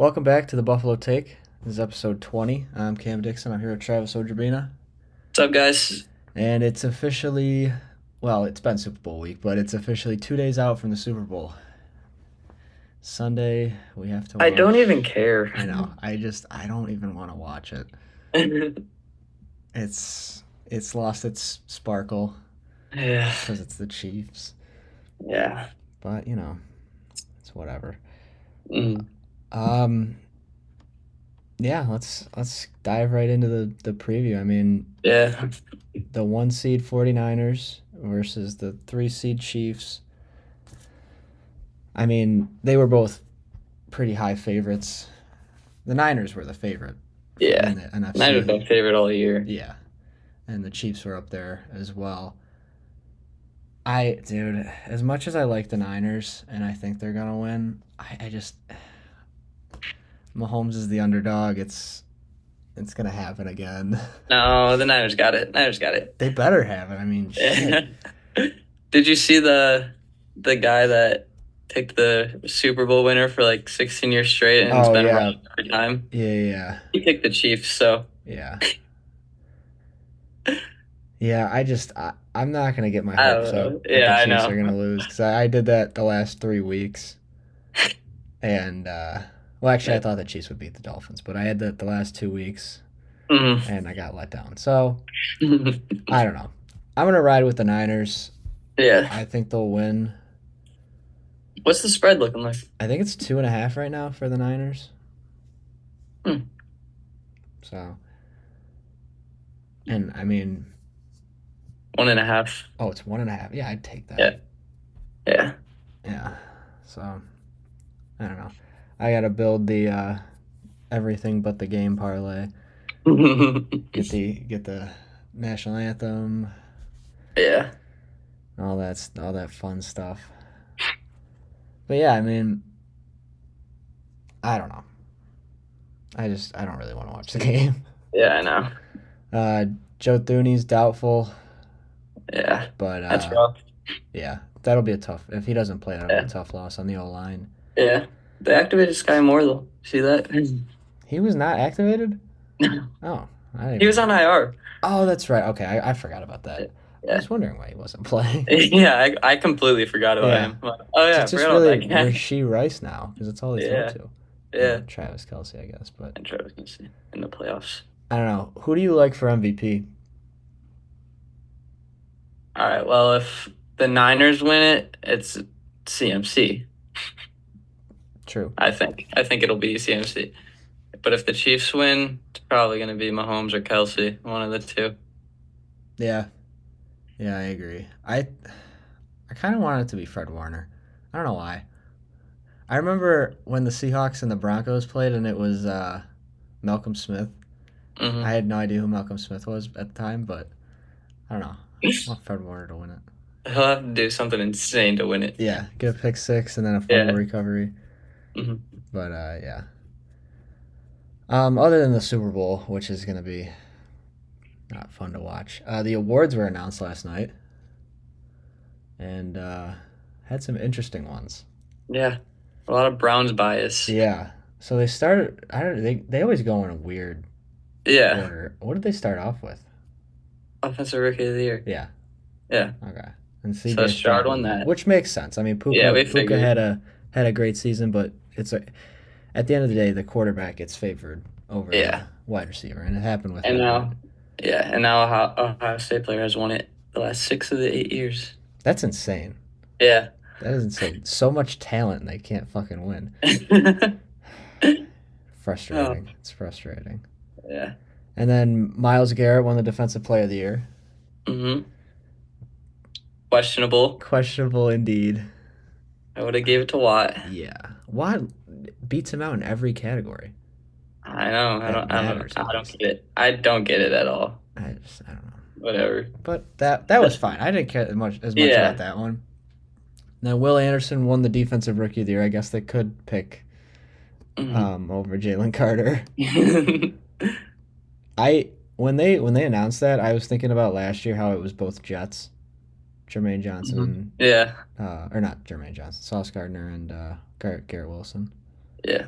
Welcome back to the Buffalo Take. This is episode 20. I'm Cam Dixon. I'm here with Travis Ogerbina. What's up, guys? And it's officially, well, it's been Super Bowl week, but it's officially 2 days out from the Super Bowl. Sunday, we have to I don't even watch. care. I know. I don't even want to watch it. It's lost its sparkle Yeah, because it's the Chiefs. yeah. But, it's whatever. Mm, Um, yeah, let's dive right into the preview. I mean, yeah, the 1 seed 49ers versus the 3 seed Chiefs. I mean, they were both pretty high favorites. The Niners were the favorite in yeah. the Niners NFC. my favorite all year. Yeah. And the Chiefs were up there as well. Dude, as much as I like the Niners and I think they're going to win, I just, Mahomes is the underdog. It's going to happen again. No, the Niners got it. Niners got it. They better have it. I mean, shit. Did you see the guy that picked the Super Bowl winner for like 16 years straight and it's Oh, been yeah. wrong every time? Yeah. He picked the Chiefs, so Yeah. Yeah, I'm not gonna get my I don't hopes up know. that the Yeah, I Chiefs are know. gonna lose because I did that the last 3 weeks, and well, actually, I thought the Chiefs would beat the Dolphins, but I had that the last 2 weeks, Mhm. and I got let down. So I don't know. I'm gonna ride with the Niners. Yeah. I think they'll win. What's the spread looking like? I think it's 2.5 right now for the Niners. Hmm. So, and I mean, 1.5. oh, it's 1.5. Yeah, I'd take Yeah. that. Yeah. Yeah. So I don't know. I gotta build the everything but the game parlay. Get the national anthem, Yeah. all that fun stuff. But yeah, I mean, I don't know. I don't really want to watch the game. Yeah, I know. Uh, Joe Thuney's doubtful, Yeah. but That's rough. yeah, that'll be a tough. If he doesn't play, that'll be a Yeah. tough loss on the O line. Yeah. They activated Sky Moore though. See that? He was not activated. Oh, I didn't He even was know on that. IR. Oh, that's right. Okay, I forgot about that. I Yeah. was wondering why he wasn't playing. Yeah, I completely forgot about Yeah, him. Like, oh yeah, I it's just forgot about really that guy. Rasheed Rice now because it's all they throw Yeah. to, Yeah. and Travis Kelsey, I guess. But And Travis Kelce in the playoffs. I don't know. Who do you like for MVP? All right. Well, if the Niners win it, it's CMC. True. I think. I think it'll be CMC. But if the Chiefs win, it's probably going to be Mahomes or Kelsey, one of the two. Yeah, yeah, I agree. I kind of wanted it to be Fred Warner. I don't know why. I remember when the Seahawks and the Broncos played, and it was Malcolm Smith. I Hmm. had no idea who Malcolm Smith was at the time, but I don't know. I want Fred Warner to win it. He'll have to do something insane to win it. Yeah, get a pick six and then a fumble Yeah. recovery. Hmm. But yeah. Other than the Super Bowl, which is gonna be not fun to watch, the awards were announced last night, and had some interesting ones. Yeah. A lot of Browns bias. Yeah. So they started. I don't. They always go in a weird Yeah. order. What did they start off with? Offensive rookie of the year. Yeah. Yeah. Okay. And So C.J. Stroud Stroud won won that, that. which makes sense. I mean, Yeah, we Puka figured. had a great season, but at the end of the day, the quarterback gets favored over the Yeah. wide receiver, and it happened with And him. But now, yeah. And now Ohio State player has won it the last 6 of the 8 years. that's insane. Yeah. That is insane. So much talent, and they can't fucking win. Oh, Frustrating. It's frustrating. yeah. And then Miles Garrett won the Defensive Player of the Year. Hmm. Questionable. Questionable indeed. I would have gave it to Watt. Yeah. Watt beats him out in every category I know. I that don't. I don't. matters, I at don't least. get it. I don't get it at all. I don't know. Whatever. But that was fine. I didn't care as much about Yeah. that one. Now Will Anderson won the Defensive Rookie of the Year. I guess they could pick Mhm. over Jalen Carter. I when they announced that, I was thinking about last year how it was both Jets, Jermaine Mhm. Johnson, Yeah. or not Jermaine Johnson, Sauce Gardner and Garrett Wilson. Yeah.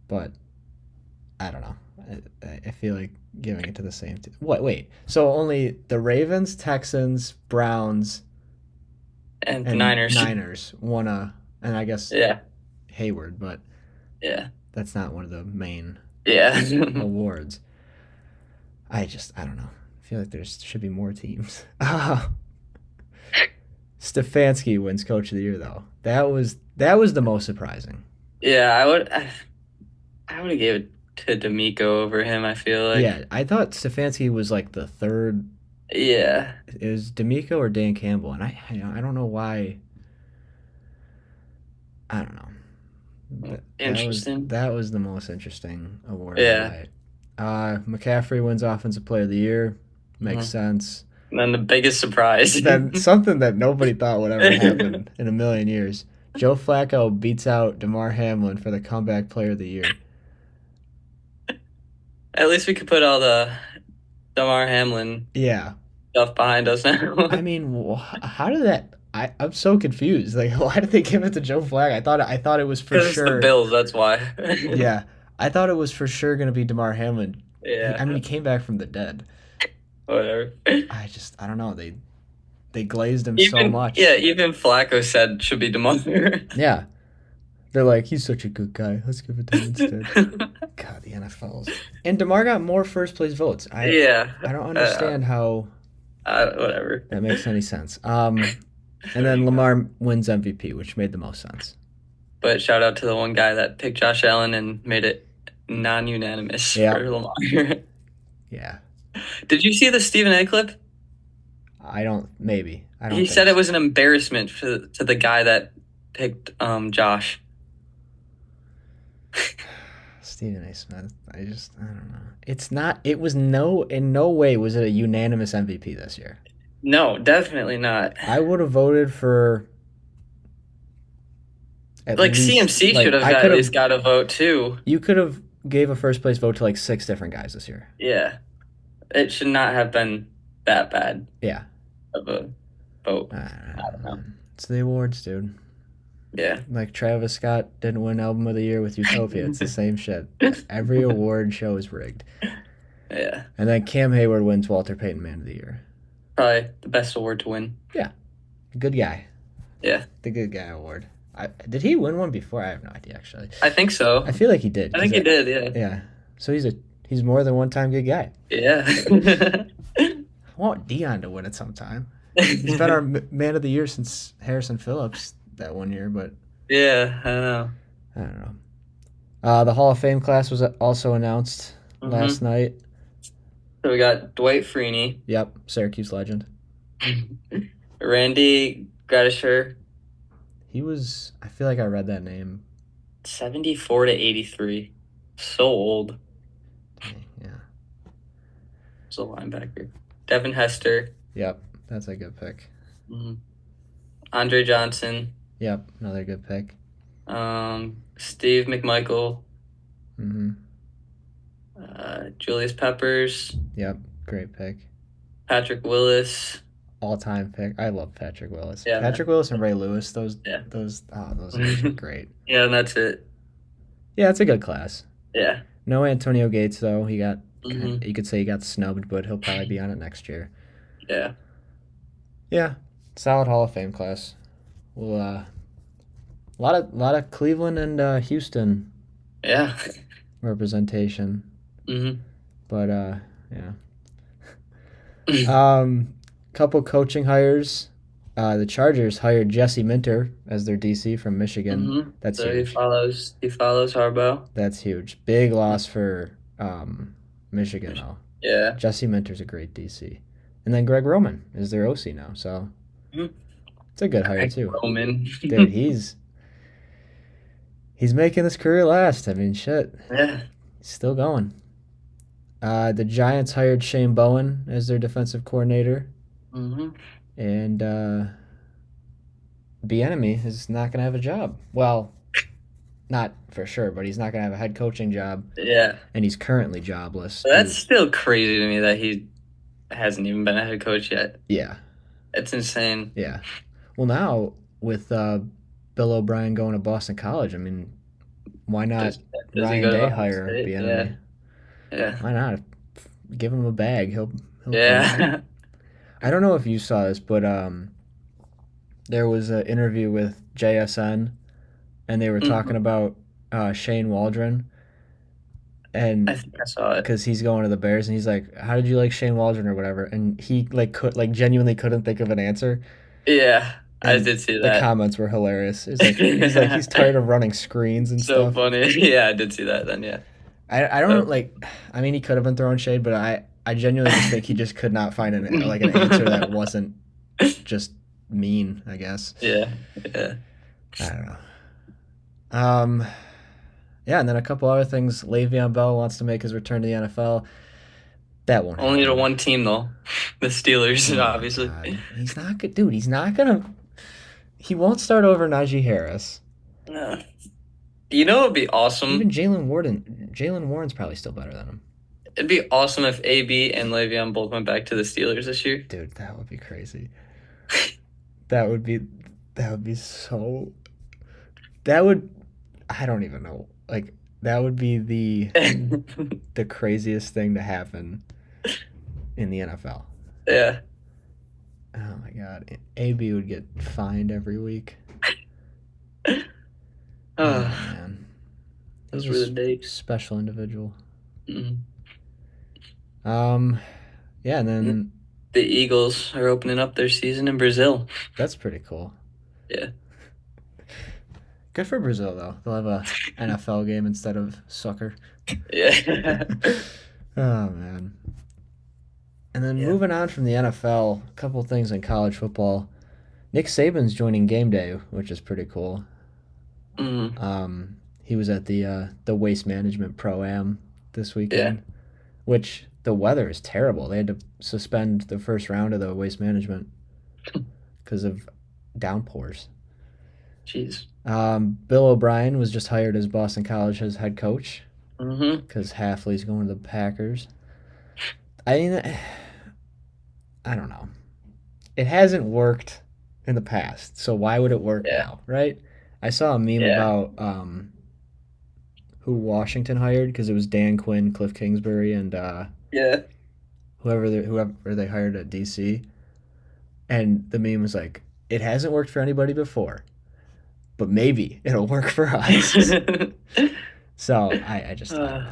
but I don't know. I feel like giving it to the same team. What? Wait. So only the Ravens, Texans, Browns, And the and Niners. Niners won a, and I guess Yeah, Hayward, but yeah, that's not one of the main yeah. awards. I don't know. I feel like there should be more teams. Stefanski wins Coach of the Year though. That was the most surprising. Yeah, I would have gave it to D'Amico over him, I feel like. Yeah, I thought Stefanski was like the third. Yeah. It was D'Amico or Dan Campbell, and I don't know why. I don't know. Interesting. That was the most interesting award of the Yeah. night. McCaffrey wins Offensive Player of the Year. Makes Mhm. sense. And then the biggest surprise. Then something that nobody thought would ever happen in a million years. Joe Flacco beats out DeMar Hamlin for the Comeback Player of the Year. At least we could put all the Damar Hamlin Yeah, stuff behind us now. I mean, how did that? I'm so confused. Like, why did they give it to Joe Flacco? I thought it was for Because it's the sure. Bills, that's why. Yeah, I thought it was for sure going to be DeMar Hamlin. Yeah, I mean, he came back from the dead. whatever. I don't know. They glazed him so much. Even Flacco said should be Damar. Yeah, they're like, he's such a good guy. Let's give it to him instead. God, the NFL's. And DeMar got more first place votes. Yeah, I don't understand how whatever. that makes any sense. And then Lamar wins MVP, which made the most sense. But shout out to the one guy that picked Josh Allen and made it non-unanimous Yeah. for Lamar. Yeah, Did you see the Stephen A. clip? I don't. Maybe I don't. He think said so. it was an embarrassment to the guy that picked Josh. Stephen A. Smith. I don't know. It's not. It was no. In no way was it a unanimous MVP this year. No, definitely not. I would have voted for. At Like least, CMC like should have I at could least have. got a vote too. You could have gave a first place vote to like 6 different guys this year. Yeah, it should not have been that bad Yeah. of a vote. I don't know. It's the awards, dude. Yeah, Like Travis Scott didn't win Album of the Year with Utopia. It's the same shit. Every award show is rigged. yeah, And then Cam Hayward wins Walter Payton Man of the Year. probably the best award to win. Good guy. Yeah, The good guy award. Did he win one before? I have no idea actually. I think so. I feel like he did. I think he did. Yeah, Yeah. So he's more than one time good guy. yeah. I want Dion to win it sometime. He's been our man of the year since Harrison Phillips that one year, but Yeah, I know. I don't know. The Hall of Fame class was also announced last night. So we got Dwight Freeney, Yep, Syracuse legend. Randy Gradisher, I feel like I read that name. 74 to 83. So old. Dang, yeah. As a linebacker. Devin Hester, Yep, that's a good pick. Andre Johnson, Yep, another good pick. Steve McMichael, Mm-hmm. Julius Peppers, Yep, great pick. Patrick Willis. All-time pick. I love Patrick Willis. Yeah, Patrick Willis and Ray Lewis. Those names are great. Yeah, and that's it. Yeah, it's a good class. Yeah. No Antonio Gates though. Mhm. You could say he got snubbed, but he'll probably be on it next year. Yeah. Yeah, solid Hall of Fame class. Well, a lot of Cleveland and Houston Yeah. representation, hmm but yeah. Couple coaching hires. The Chargers hired Jesse Minter as their DC from Michigan. That's So huge. he follows Harbaugh. That's huge. Big loss for Michigan though. Yeah. Jesse Minter's a great DC. And then Greg Roman is their OC now, so Mhm. it's a good hire too. Roman. Dude, he's making his career last. I mean, shit, Yeah. he's still going. The Giants hired Shane Bowen as their defensive coordinator, hmm and Bieniemy is not going to have a job. Well, not for sure, but he's not going to have a head coaching job, Yeah. and he's currently jobless. That's still crazy to me that he hasn't even been a head coach yet. Yeah, It's insane. yeah. Well, now with Bill O'Brien going to Boston College, I mean, why not? Just Does he Ryan go to Day Ohio hire State? Yeah. Bieniemy. Yeah. Why not? Give him a bag. He'll clean it. Yeah. I don't know if you saw this, but there was an interview with JSN, and they were talking Mhm. about Shane Waldron, I and think I saw it. because he's going to the Bears, and he's like, "How did you like Shane Waldron or whatever?" And he genuinely couldn't think of an answer, Yeah, I and did see the that. comments were hilarious. He's like he's tired of running screens and So stuff. funny. Yeah, I did see that then, yeah. I Oh. don't like. I mean, he could have been throwing shade, but I genuinely just think he just could not find an answer that wasn't just mean. I guess. Yeah, yeah. I don't know. Um, yeah, and then a couple other things. Le'Veon Bell wants to make his return to the NFL. That won't Only to happen. one team though. The Steelers, Oh my obviously. God, he's not good, dude. He's not gonna. He won't start over Najee Harris. Yeah. You know it'd be Even awesome? Jalen Warren's probably still better than him. It'd be awesome if AB and Le'Veon both went back to the Steelers this year. Dude, that would be crazy. That would be that would be so that would I don't even know. Like that would be the craziest thing to happen in the NFL. Yeah. Oh my God. AB would get fined every week. Oh Uh, man. He's those a were the days. special individual. Mhm. Um yeah, and then The Eagles are opening up their season in Brazil. that's pretty cool. Yeah. Good for Brazil though. They'll have a NFL game instead of soccer. Yeah. Oh man. And then Yeah. moving on from the NFL, a couple things in college football. Nick Saban's joining game day, which is pretty cool. Mm. He was at the Waste Management Pro Am this Yeah. weekend, which the weather is terrible. They had to suspend the first round of the Waste Management because of downpours. Jeez. Bill O'Brien was just hired as Boston College's head coach Mm-hmm. because Halfley's going to the Packers. I mean, I don't know. It hasn't worked in the past, so why would it work Yeah. now, right? I saw a meme Yeah. about who Washington hired because it was Dan Quinn, Cliff Kingsbury, and Yeah. whoever they hired at DC, and the meme was like, "It hasn't worked for anybody before, but maybe it'll work for us." So I don't uh, know,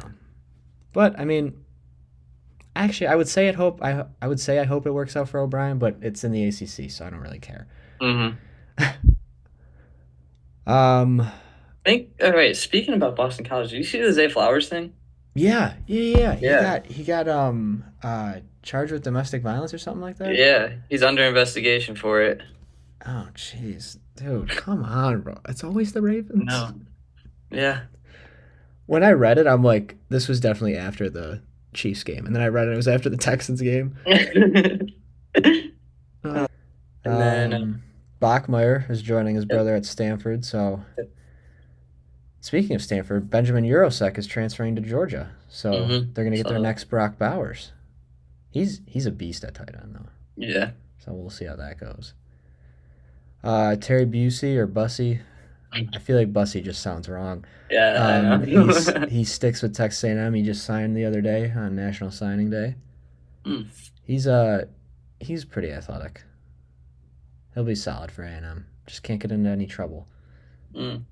but I mean, actually, I would say I hope it works out for O'Brien, but it's in the ACC, so I don't really care. mm-hmm. Um, All right, speaking about Boston College, did you see the Zay Flowers thing? yeah. Yeah. He got charged with domestic violence or something like that. Yeah. He's under investigation for it. Oh, jeez, dude, come on, bro. It's always the Ravens. No. Yeah. When I read it, I'm like, this was definitely after the Chiefs game, and then I read it was after the Texans game. And Uh, then Bachmeyer is joining his brother at Stanford. So, speaking of Stanford, Benjamin Urosek is transferring to Georgia. So Mhm. they're gonna get their So- next Brock Bowers. He's a beast at tight end though. yeah. So we'll see how that goes. Terry Busey or Bussy. I feel like Bussy just sounds wrong. Yeah, I know. He sticks with Texas A&M. He just signed the other day on National Signing Day. Mm. He's pretty athletic. He'll be solid for A&M. Just can't get into any trouble. Mm.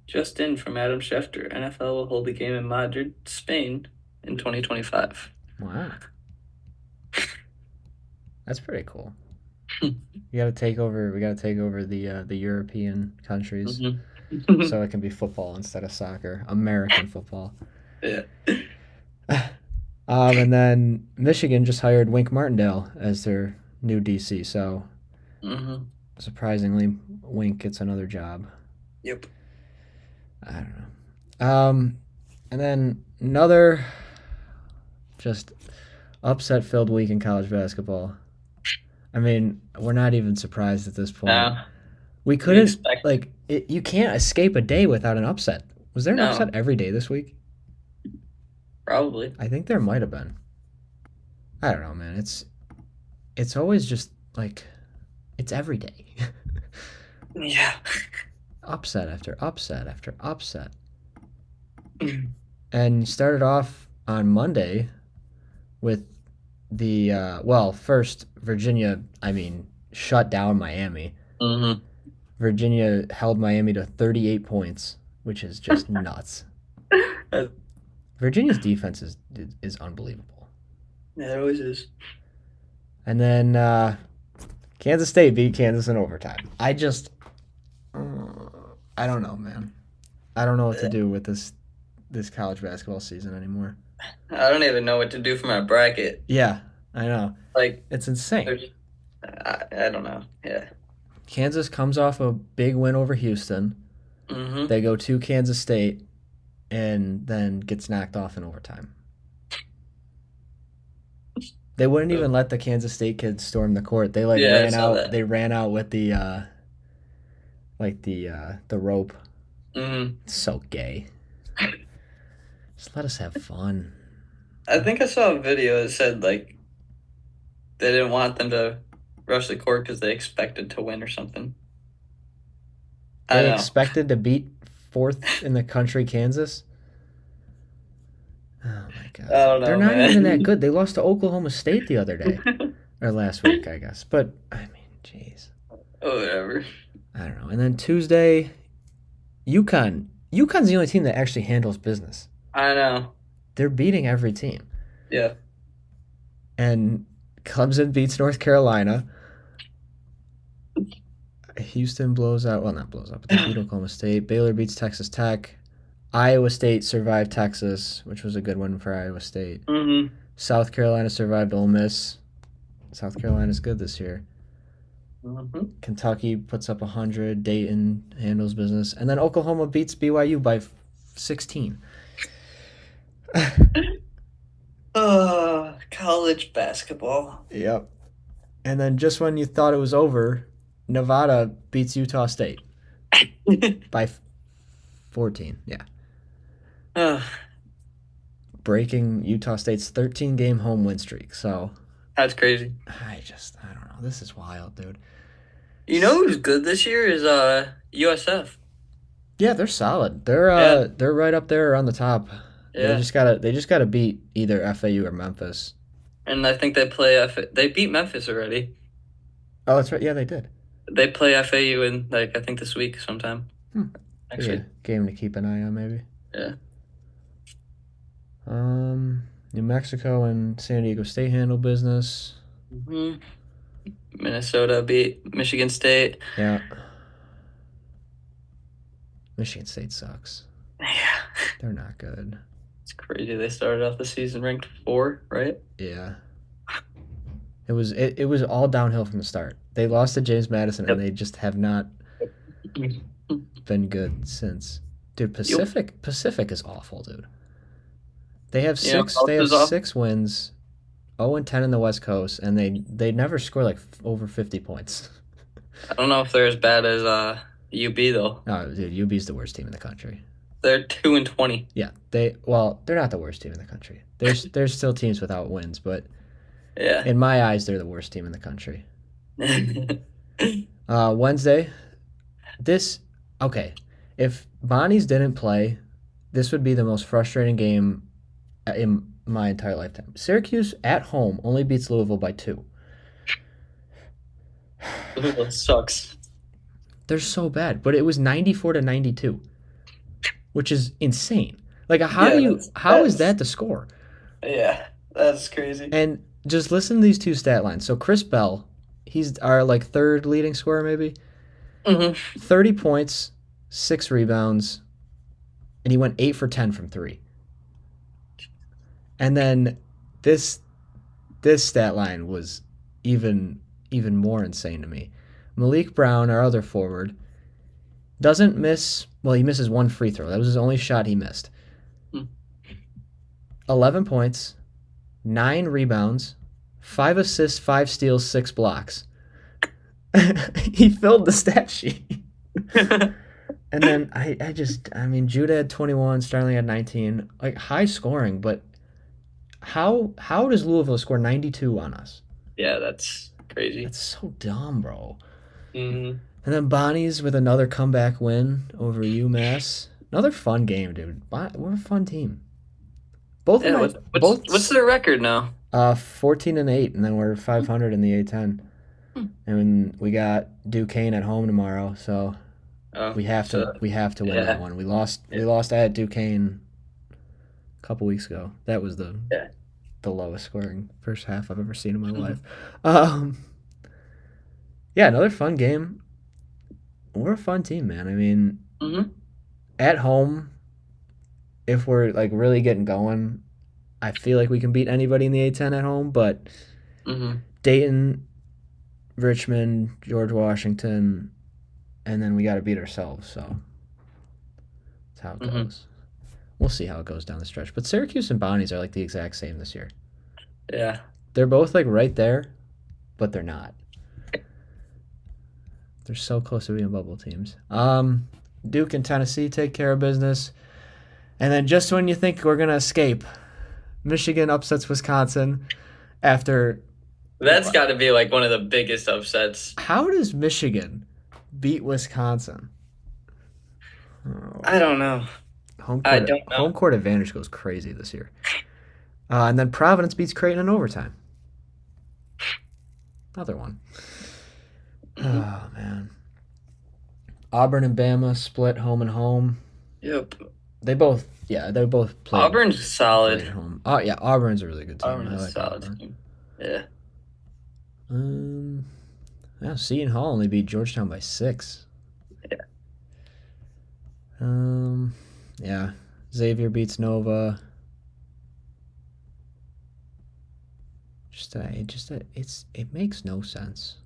Just in from Adam Schefter. NFL will hold a game in Madrid, Spain in 2025. Wow, that's pretty cool. We got to take over the European countries Mhm. so it can be football instead of soccer, American football. Yeah. And then Michigan just hired Wink Martindale as their new DC. So Mm-hmm. surprisingly, Wink gets another job. Yep. I don't know. And then another just upset-filled week in college basketball. I mean, we're not even surprised at this point. No. We couldn't expect- you can't escape a day without an upset. Was there an No. upset every day this week? Probably. I think there might have been. I don't know, man. It's always just like it's every day. Yeah. Upset after upset after upset. And you started off on Monday with the first Virginia, I mean, shut down Miami. Hmm. Virginia held Miami to 38 points, which is just nuts. Yeah, Virginia's defense is unbelievable. it always is. And then Kansas State beat Kansas in overtime. I don't know, man. I don't know what to do with this college basketball season anymore. I don't even know what to do for my bracket. Yeah, I know. Like, It's insane. there's, I don't know. Yeah. Kansas comes off a big win over Houston. Hmm. They go to Kansas State and then gets knocked off in overtime. They wouldn't even let the Kansas State kids storm the court. They like Yeah, I ran saw out. that. They ran out with the rope. Hmm. It's so gay. Just let us have fun. I think I saw a video that said like they didn't want them to rush the court because they expected to win or something. I They know. expected to beat fourth in the country, Kansas. Oh my I god, don't they're know, not even that man. good. They lost to Oklahoma State the other day or last week, I guess. But I mean, jeez, Oh, whatever. I don't know. And then Tuesday, UConn. UConn's the only team that actually handles business. I know. They're beating every team. Yeah. And Clemson beats North Carolina. Houston blows out, well, not blows out, but they beat Oklahoma State. Baylor beats Texas Tech. Iowa State survived Texas, which was a good one for Iowa State. Hmm. South Carolina survived Ole Miss. South Carolina's good this year. Hmm. Kentucky puts up 100. Dayton handles business. And then Oklahoma beats BYU by 16. College basketball. Yep. And then just when you thought it was over, Nevada beats Utah State by 14. Yeah. Ugh, Breaking Utah State's 13-game home win streak. So that's crazy. I don't know. This is wild, dude. You know who's good this year is USF. Yeah, they're solid. Yeah, They're right up there on the top. yeah. They just gotta beat either FAU or Memphis. And I think they beat Memphis already. Oh, that's right. Yeah, they did. They play FAU in like I think this week sometime. Hmm. Next Yeah, week. game to keep an eye on, maybe. Yeah. New Mexico and San Diego State handle business. Hmm. Minnesota beat Michigan State. Yeah, Michigan State sucks. Yeah. They're not good. It's crazy. They started off the season ranked 4, right? Yeah, it was all downhill from the start. They lost to James Madison, and Yep. they just have not been good since. Dude, Yep. Pacific is awful, dude. They have You know, six. They else have is off. 6 wins, 0-10 in the West Coast, and they never score like over 50 points. I don't know if they're as bad as UB though. No, dude, UB's the worst team in the country. They're 2-20. Yeah, they're not the worst team in the country. There's still teams without wins, but Yeah. in my eyes, they're the worst team in the country. Wednesday, this okay. If Bonnie's didn't play, this would be the most frustrating game in my entire lifetime. Syracuse at home only beats Louisville by 2. Louisville sucks. They're so bad, but it was 94-92, which is insane. Like Yeah, how is that the score? yeah, that's crazy. And just listen to these two stat lines. So Chris Bell, he's our like third leading scorer maybe. Hmm. 30 points, 6 rebounds, and he went 8 for 10 from 3. And then this this stat line was even more insane to me. Malik Brown, our other forward, doesn't miss. Well, he misses one free throw. That was his only shot he missed. 11 points, 9 rebounds, 5 assists, 5 steals, 6 blocks. He filled the stat sheet. And then I mean, Judah had 21, Starling had 19. Like high scoring, but how does Louisville score 92 on us? Yeah, that's crazy. That's so dumb, bro. Hmm. And then Bonnie's with another comeback win over UMass. Another fun game, dude. We're a fun team. Both of Yeah, my what's both their record now? 14-8, and then we're 500 in the A10. Hmm. And we got Duquesne at home tomorrow, so Oh, so we have to win that yeah, one. yeah, We lost at Duquesne a couple weeks ago. That was yeah. the lowest scoring first half I've ever seen in my life. Um, yeah, another fun game. We're a fun team, man. I mean, Mm-hmm. at home, if we're like really getting going, I feel like we can beat anybody in the A10 at home. But Mm-hmm. Dayton, Richmond, George Washington, and then we got to beat ourselves. So that's how it Mm-hmm. goes. We'll see how it goes down the stretch. But Syracuse and Bonnie's are like the exact same this year. Yeah. They're both like right there, but they're not. They're so close to being bubble teams. Duke and Tennessee take care of business. And then just when you think we're gonna escape, Michigan upsets Wisconsin after. That's got to be like one of the biggest upsets. How does Michigan beat Wisconsin? I Oh, don't know. I don't know. home court advantage goes crazy this year. And then Providence beats Creighton in overtime. Another one. Hmm. Oh man. Auburn and Bama split home and home. Yep. They both played Auburn's great solid. at home. Oh yeah, Auburn's a really good team. Auburn I is a like solid Auburn. team. Yeah. Um, yeah, Seton Hall only beat Georgetown by 6. Yeah. Um, yeah, Xavier beats Nova. It makes no sense.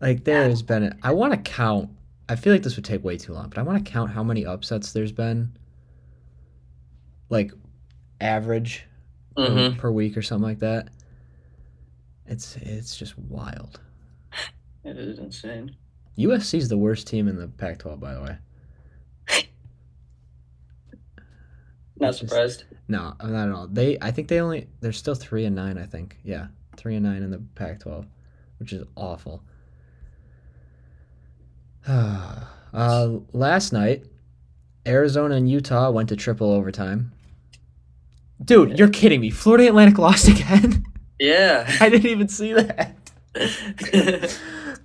Like there Yeah. has been, I want to count. I feel like this would take way too long, but I want to count how many upsets there's been, like average Mm-hmm. per week or something like that. It's just wild. It is insane. USC is the worst team in the Pac-12, by the way. Not It's just surprised. no, not at all. I think they're still 3-9. I think, yeah, 3-9 in the Pac-12, which is awful. Last night, Arizona and Utah went to triple overtime. Dude, Yeah. you're kidding me. Florida Atlantic lost again. Yeah. I didn't even see that.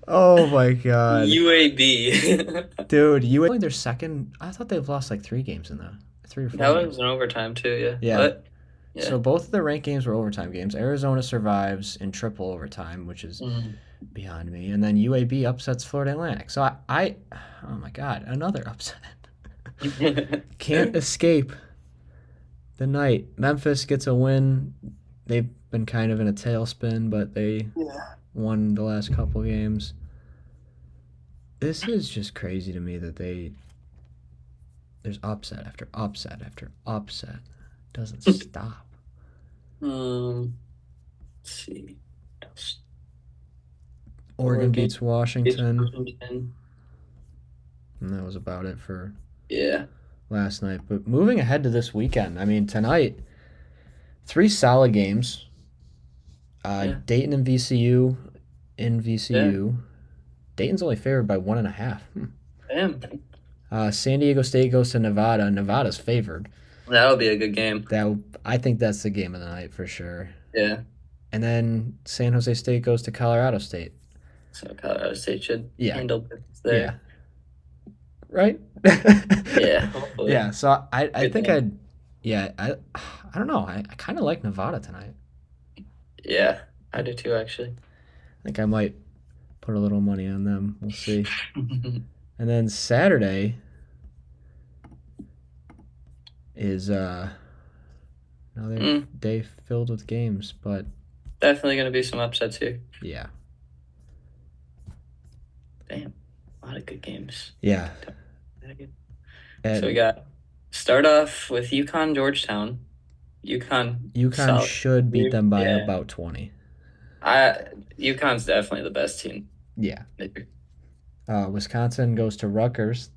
Oh my god, UAB. dude, you only their second. I thought they've lost like 3 games in the 3 or 4 That was games. an overtime too, yeah. Yeah. But yeah. So both of the ranked games were overtime games. Arizona survives in triple overtime, which is Mhm. beyond me. And then UAB upsets Florida Atlantic. So oh my God, another upset. Can't escape the night. Memphis gets a win. They've been kind of in a tailspin, but they Yeah. won the last couple games. This is just crazy to me that there's upset after upset after upset. Doesn't stop. Um, let's see. Oregon beats Beats Washington, Washington. and that was about it for Yeah. last night. But moving ahead to this weekend, I mean, tonight, 3 solid games. Yeah. Dayton and VCU in Yeah. VCU. Dayton's only favored by 1.5. Damn. San Diego State goes to Nevada. Nevada's favored. That'll be a good game. I think that's the game of the night for sure. Yeah. And then San Jose State goes to Colorado State. So Colorado State should Yeah, handle business yeah, there. right. Yeah. Hopefully. Yeah. So I Good think game. I don't know. I kind of like Nevada tonight. Yeah. I do too, actually. I think I might put a little money on them. We'll see. And then Saturday is another Mm, day filled with games, but definitely going to be some upsets here. yeah, Damn. A lot of good games. yeah. So we And got start off with UConn Georgetown. UConn UConn solid. should beat them by Yeah. about 20. UConn's definitely the best team. Yeah. Wisconsin goes to Rutgers.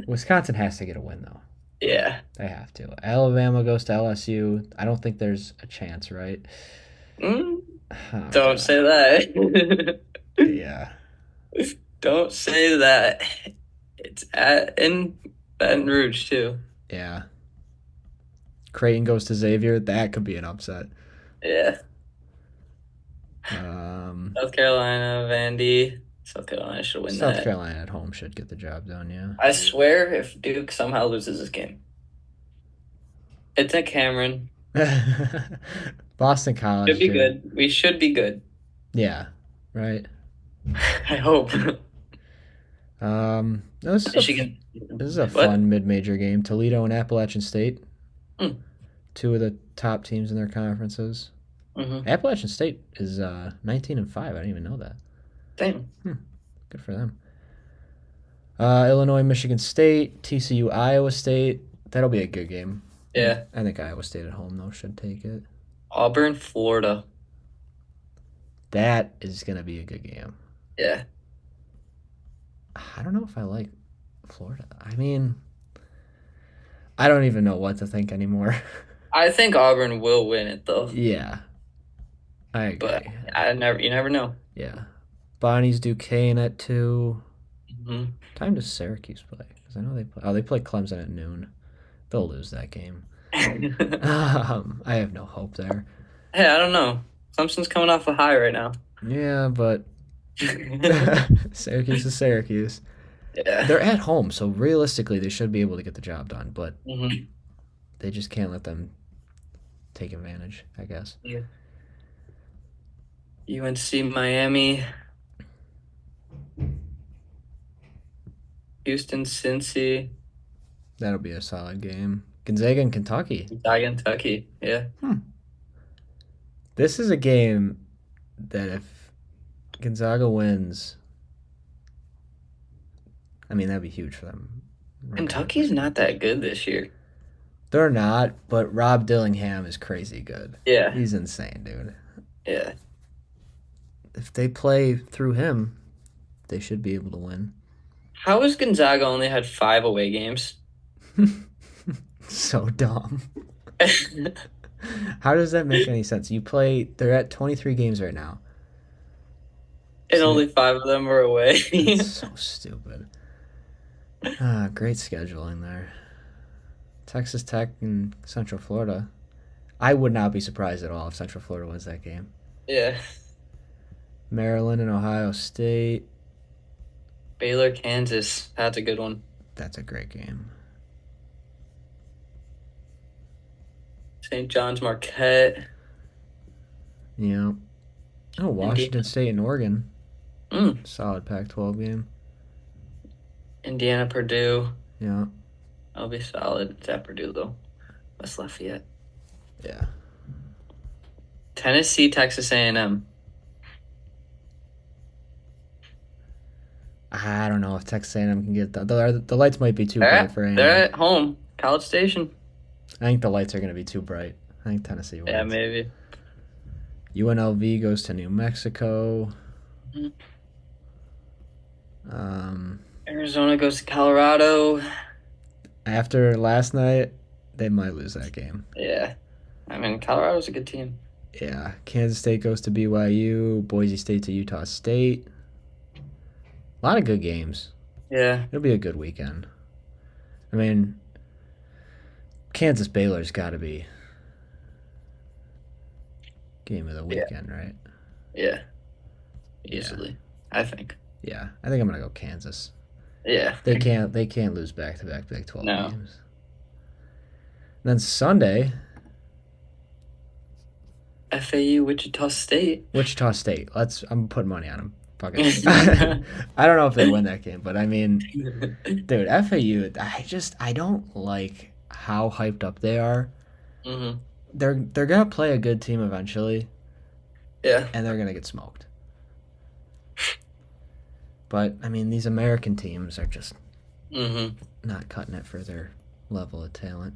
Wisconsin has to get a win though. Yeah. They have to. Alabama goes to LSU. I don't think there's a chance, right? Mm, Oh, don't God. say that. Yeah. Don't say that. It's in Baton Rouge too. Yeah. Creighton goes to Xavier. That could be an upset. Yeah. Um, South Carolina, Vandy. South Carolina should win South that. Carolina at home should get the job done. Yeah. I swear, if Duke somehow loses this game, it's at Cameron. Boston Should College, be dude. good. We should be good. Yeah. Right. I hope. No, Michigan. this is a What? fun mid-major game. Toledo and Appalachian State, Mm, two of the top teams in their conferences. mm-hmm. Appalachian State is 19-5. I didn't even know that. Damn. Good for them. Illinois, Michigan State, TCU, Iowa State. That'll be a good game. Yeah. I think Iowa State at home though should take it. Auburn, Florida. That is gonna be a good game. Yeah. I don't know if I like Florida. I mean, I don't even know what to think anymore. I think Auburn will win it though, Yeah, I but agree. you never know. Yeah, Bonnie's Duquesne at 2. Hmm. Time does Syracuse play? Because I know they play. Oh, they play Clemson at noon. They'll lose that game. Hey, I have no hope there. I don't know. Clemson's coming off a high right now. Yeah, but Yeah. Syracuse is Syracuse. They're at home, so realistically, they should be able to get the job done. But Hmm. they just can't let them take advantage, I guess. Yeah. UNC, Miami, Houston, Cincy, That'll be a solid game. Gonzaga and Kentucky. Kentucky. Yeah. This is a game that if Gonzaga wins, I mean, that'd be huge for them. Kentucky's not that good this year. They're not, but Rob Dillingham is crazy good. Yeah. He's insane, dude. Yeah. If they play through him, they should be able to win. How has Gonzaga only had 5 away games? So dumb. How does that make any sense? They're at 23 games right now. And So only 5 of them were away. it's so stupid. Great scheduling there. Texas Tech and Central Florida. I would not be surprised at all if Central Florida wins that game. Yeah. Maryland and Ohio State. Baylor, Kansas. That's a good one. That's a great game. St. John's, Marquette. Yeah. Oh, Washington State and Oregon. Mm. Solid Pac-12 game. Indiana, Purdue. Yeah. That'll be solid. It's at Purdue, though. West Lafayette. Yeah. Tennessee, Texas A&M. I don't know if Texas A&M can get the lights might be too They're bright at, for A&M. they're at home. College Station. I think the lights are going to be too bright. I think Tennessee Yeah, wins. maybe. UNLV goes to New Mexico. Mhm. Um, Arizona goes to Colorado. After last night, they might lose that game. Yeah. I mean, Colorado's a good team. Yeah. Kansas State goes to BYU. Boise State to Utah State. A lot of good games. Yeah. It'll be a good weekend. I mean, Kansas Baylor's got to be game of the Yeah. weekend, right? Yeah. Yeah. Easily. I think. Yeah. I think I'm gonna go Kansas. Yeah. They can't lose back-to-back Big 12 No. games. And then Sunday, FAU, Wichita State. Wichita State. I'm putting money on them. Fuck it. I don't know if they win that game, but I mean, dude, FAU. I don't like how hyped up they are. Hmm. They're gonna play a good team eventually, Yeah. and they're gonna get smoked. But I mean, these American teams are just Hmm. not cutting it for their level of talent.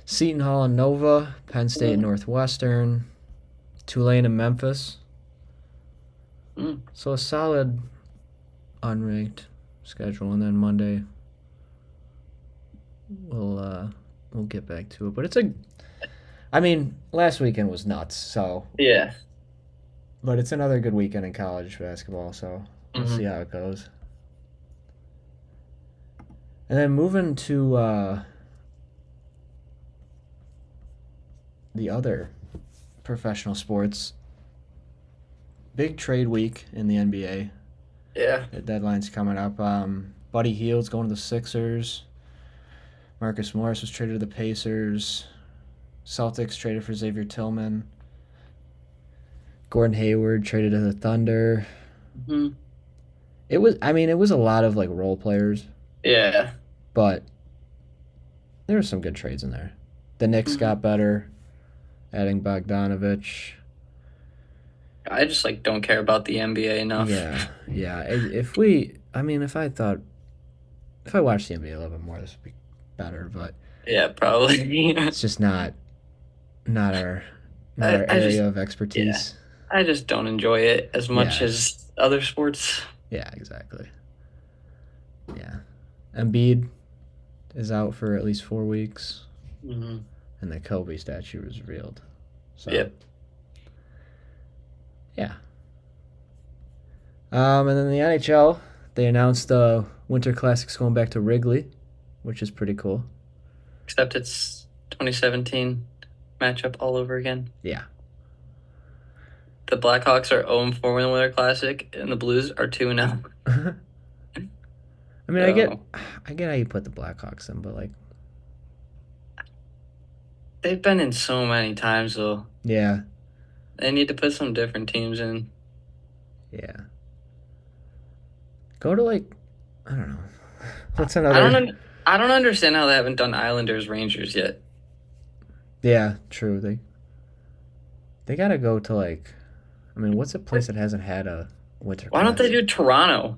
Seton Hall and Nova, Penn State and Northwestern, Tulane and Memphis. Mm. So a solid unranked schedule, and then Monday we'll get back to it. But I mean, last weekend was nuts. So, Yeah. but it's another good weekend in college basketball. So We'll see Hmm. how it goes. And then moving to the other professional sports, big trade week in the NBA. Yeah. The deadline's coming up. Buddy Hield's going to the Sixers. Marcus Morris was traded to the Pacers. Celtics traded for Xavier Tillman. Gordon Hayward traded to the Thunder. Hmm. It was a lot of like role players, Yeah. but there were some good trades in there. The Knicks Hmm. got better, adding Bogdanovich. I just like don't care about the NBA enough. Yeah, yeah. If we, I mean, if I watched the NBA a little bit more, this would be better. But Yeah, probably. it's just not our not I, our I just area of yeah, expertise. I just don't enjoy it as much Yeah, as other sports. yeah, exactly. Yeah, Embiid is out for at least 4 weeks, Hmm. and the Kobe statue was revealed. So Yep. yeah. And then the NHL, they announced the Winter Classics going back to Wrigley, which is pretty cool. Except it's 2017 matchup all over again. Yeah. The Blackhawks are 0-4 in the Winter Classic, and the Blues are 2-0. I mean, So I get how you put the Blackhawks in, but like, they've been in so many times, though. yeah, They need to put some different teams in. yeah. Go to like, I don't know. What's I don't. another? I don't understand how they haven't done Islanders Rangers yet. Yeah, true. They gotta go to like, I mean, what's a place that hasn't had a Winter Why don't they Classic? do Toronto?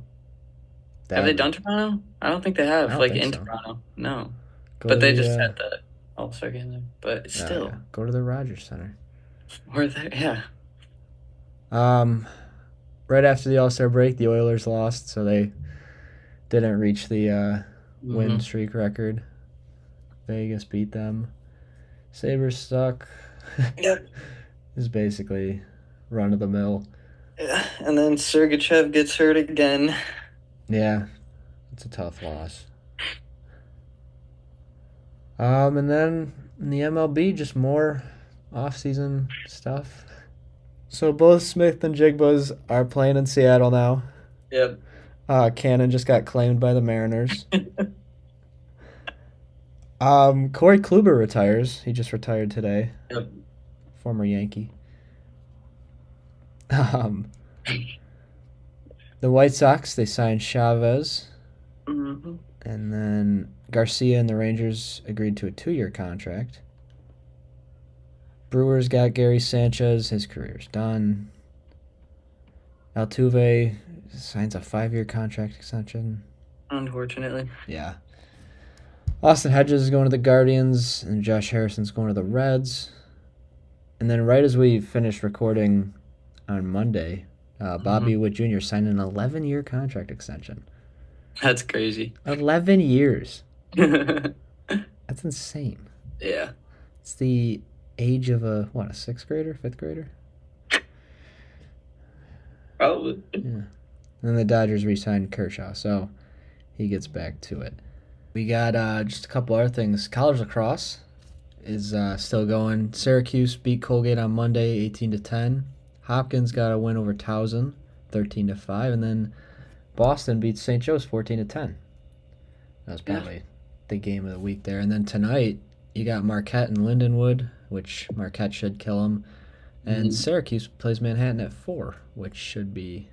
Have they That done Toronto? I don't think they I have. don't Like think in so. Toronto, no. Go But to they the just had the All-Star game there. But oh yeah, still, go to the Rogers Center. where they? Yeah. Um, right after the All Star break, the Oilers lost, so they didn't reach the win Hmm. streak record. Vegas beat them. Sabres suck. Yep. Is basically run of the mill. Yeah. And then Sergachev gets hurt again. Yeah, it's a tough loss. And then in the MLB, just more off-season stuff. So both Smith and Jigbas are playing in Seattle now. Yep. Cannon just got claimed by the Mariners. Corey Kluber retires. He just retired today. Yep. Former Yankee. Um, the White Sox, they signed Chavez. Hmm. And then Garcia and the Rangers agreed to a 2-year contract. Brewers got Gary Sanchez. His career's done. Altuve signs a 5-year contract extension. Unfortunately. Yeah. Austin Hedges is going to the Guardians, and Josh Harrison's going to the Reds. And then right as we finished recording on Monday, Bobby Witt Jr. signed an 11-year contract extension. That's crazy. 11 years. Yeah. That's insane. It's the age of a 6th grader, 5th grader? Probably. Yeah. And then the Dodgers re-signed Kershaw, so he gets back to it. We got just a couple other things. College lacrosse is still going. Syracuse beat Colgate on Monday, 18-10. Hopkins got a win over Towson, 13-5, and then Boston beats St. Joe's 14-10. That was probably the game of the week there. And then tonight you got Marquette and Lindenwood, which Marquette should kill them, and Mhm. Syracuse plays Manhattan at 4, which should be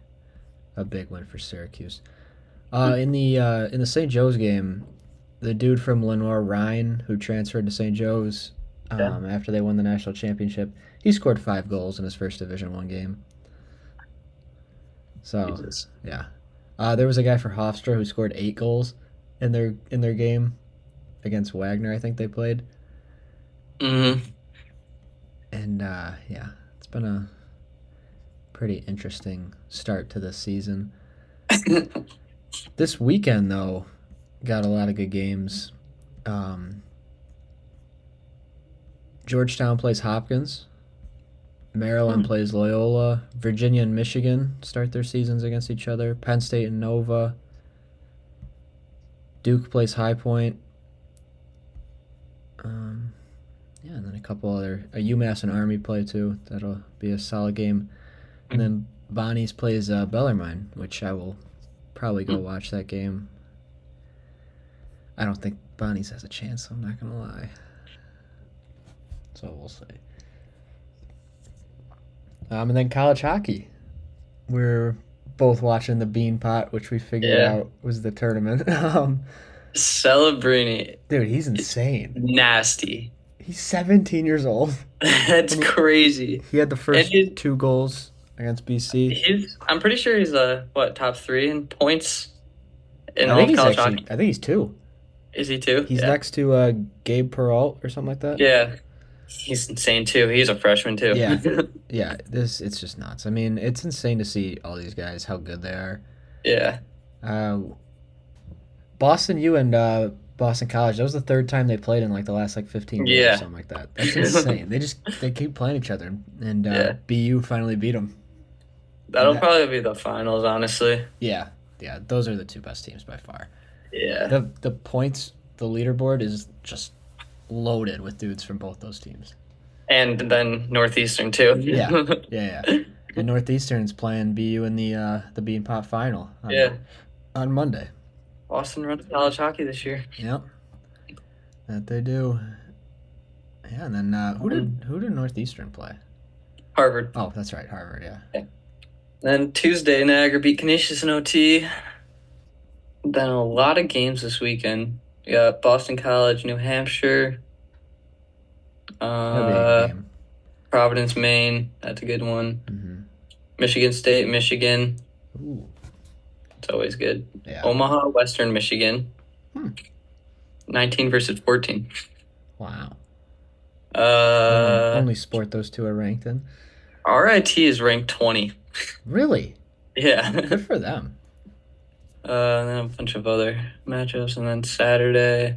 a big win for Syracuse. In the St. Joe's game, the dude from Lenoir, Ryan, who transferred to St. Joe's Yeah. after they won the national championship, he scored 5 goals in his first Division One game. So Jesus. yeah, there was a guy for Hofstra who scored 8 goals in their game against Wagner. I think they played, Hmm. and yeah, it's been a pretty interesting start to this season. This weekend, though, got a lot of good games. Georgetown plays Hopkins. Maryland Hmm. plays Loyola. Virginia and Michigan start their seasons against each other. Penn State and Nova. Duke plays High Point. Um, yeah, and then a couple other UMass and Army play too. That'll be a solid game. And then Bonnie's plays Bellarmine, which I will probably go watch that game. I don't think Bonnie's has a chance. I'm not gonna lie. So we'll see. And then college hockey. We're both watching the Bean Pot, which we figured Yeah. out was the tournament. Celebrini Dude, he's is insane. nasty. He's 17 years old. That's crazy. He had the And first two goals against BC. I'm pretty sure he's what, top three in points in I all think of he's college actually. hockey. I think he's two. Is he too? He's Yeah. next to Gabe Peralt or something like that. Yeah. He's insane too. He's a freshman too. Yeah, yeah. It's just nuts. I mean, it's insane to see all these guys how good they are. Yeah. Uh, Boston U and Boston College. That was the third time they played in like the last like 15 years or Yeah. something like that. That's insane. They keep playing each other, and Yeah. BU finally beat them. That'll probably be the finals, honestly. Yeah, yeah. Those are the two best teams by far. Yeah. The points, the leaderboard is just loaded with dudes from both those teams. And then Northeastern too. Yeah, yeah, yeah. And Northeastern's playing BU in the Bean Pot final. Yeah. On Monday. Boston runs college hockey this year. Yep, that they do. Yeah, and then who did Northeastern play? Harvard. Oh, that's right, Harvard. Yeah. Then Tuesday, Niagara beat Canisius in OT. Then a lot of games this weekend. We got Boston College, New Hampshire, That'll be a good game. Providence, Maine. That's a good one. Mm-hmm. Michigan State, Michigan. Ooh. It's always good. Yeah. Omaha, Western Michigan. 19 versus 14. Wow. Uh, Only sport those two are ranked in. RIT is ranked 20. Really? Yeah. Good for them. And then a bunch of other matchups, and then Saturday.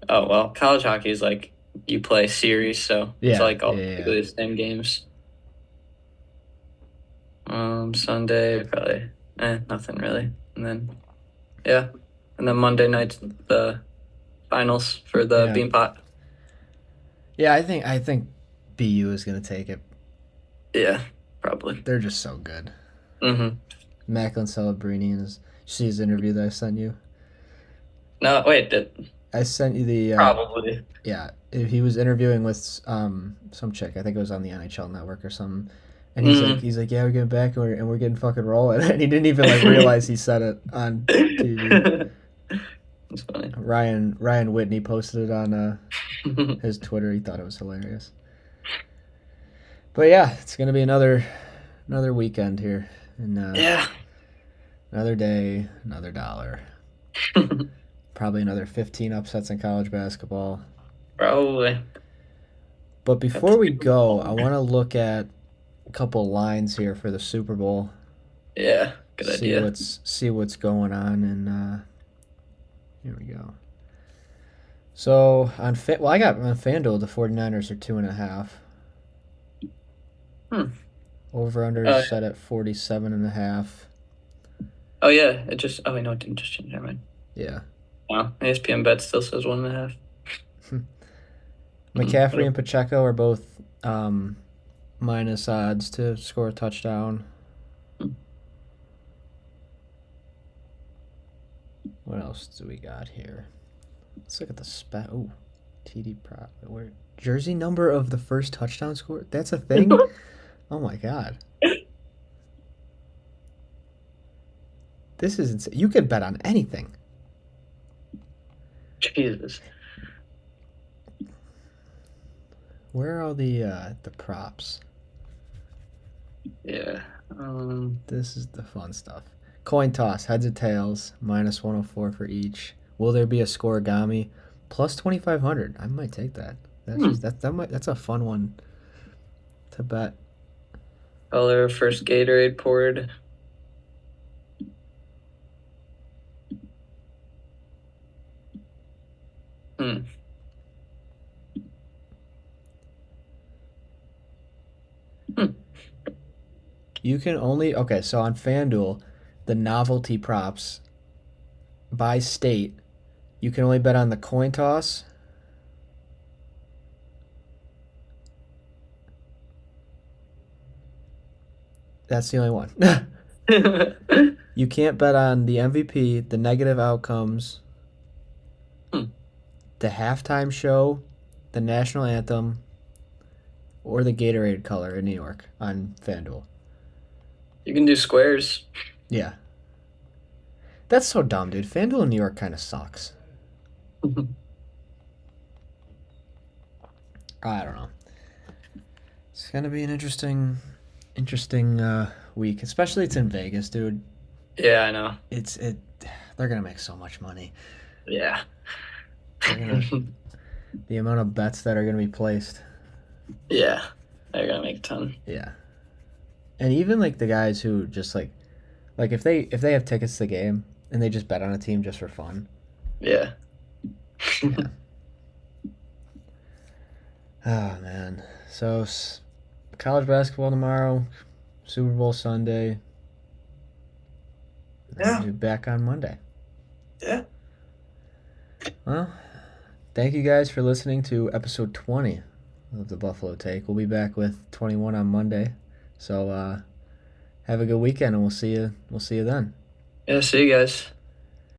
Oh well, college hockey is like you play series, so it's Yeah, like all yeah. basically the same games. Sunday probably nothing really, and then and then Monday night's the finals for the Yeah. Bean Pot. Yeah, I think BU is gonna take it. Yeah, probably. They're just so good. Mm-hmm. Macklin Celebrini and see his interview that I sent you. No, wait, I sent you the probably. yeah. He was interviewing with some chick. I think it was on the NHL Network or something. And he's like, yeah, we're getting back and we're getting fucking rolling. And he didn't even like realize he said it on TV. That's funny. Ryan Whitney posted it on his Twitter. He thought it was hilarious. But yeah, it's gonna be another weekend here, and Yeah. another day, another dollar. Probably another 15 upsets in college basketball. Probably. But before we go, I want to look at a couple lines here for the Super Bowl. Yeah, good idea. See what's going on, and here we go. So I got on FanDuel the 49ers are 2.5. Over under is set at 47.5. Oh yeah, oh wait, no, it didn't just change. Never mind. Yeah. No, ESPN bet still says 1.5. McCaffrey and Pacheco are both minus odds to score a touchdown. What else do we got here? Let's look at the Oh, TD prop. Where jersey number of the first touchdown score? That's a thing. Oh my god. This is insane. You could bet on anything. Jesus. Where are all the props? Yeah. This is the fun stuff. Coin toss, heads or tails, minus 104 for each. Will there be a scoregami? Plus 2,500. I might take that. That's a fun one to bet. Color first Gatorade poured. You can only okay. So on FanDuel, the novelty props by state, you can only bet on the coin toss. That's the only one. You can't bet on the MVP, the negative outcomes, Hmm. the halftime show, the national anthem, or the Gatorade color in New York on FanDuel. You can do squares. Yeah. That's so dumb, dude. FanDuel in New York kind of sucks. I don't know. It's gonna be an interesting week. Especially it's in Vegas, dude. Yeah, I know. It's it. They're gonna make so much money. Yeah. They're gonna the amount of bets that are gonna be placed. Yeah. They're gonna make a ton. Yeah. And even like the guys who just like if they have tickets to the game and they just bet on a team just for fun. Yeah. Yeah. Oh man. So college basketball tomorrow, Super Bowl Sunday. And Yeah. we'll be back on Monday. Yeah. Well, thank you guys for listening to episode 20 of the Buffalo Take. We'll be back with 21 on Monday. So have a good weekend and we'll see you then. Yeah, see you guys.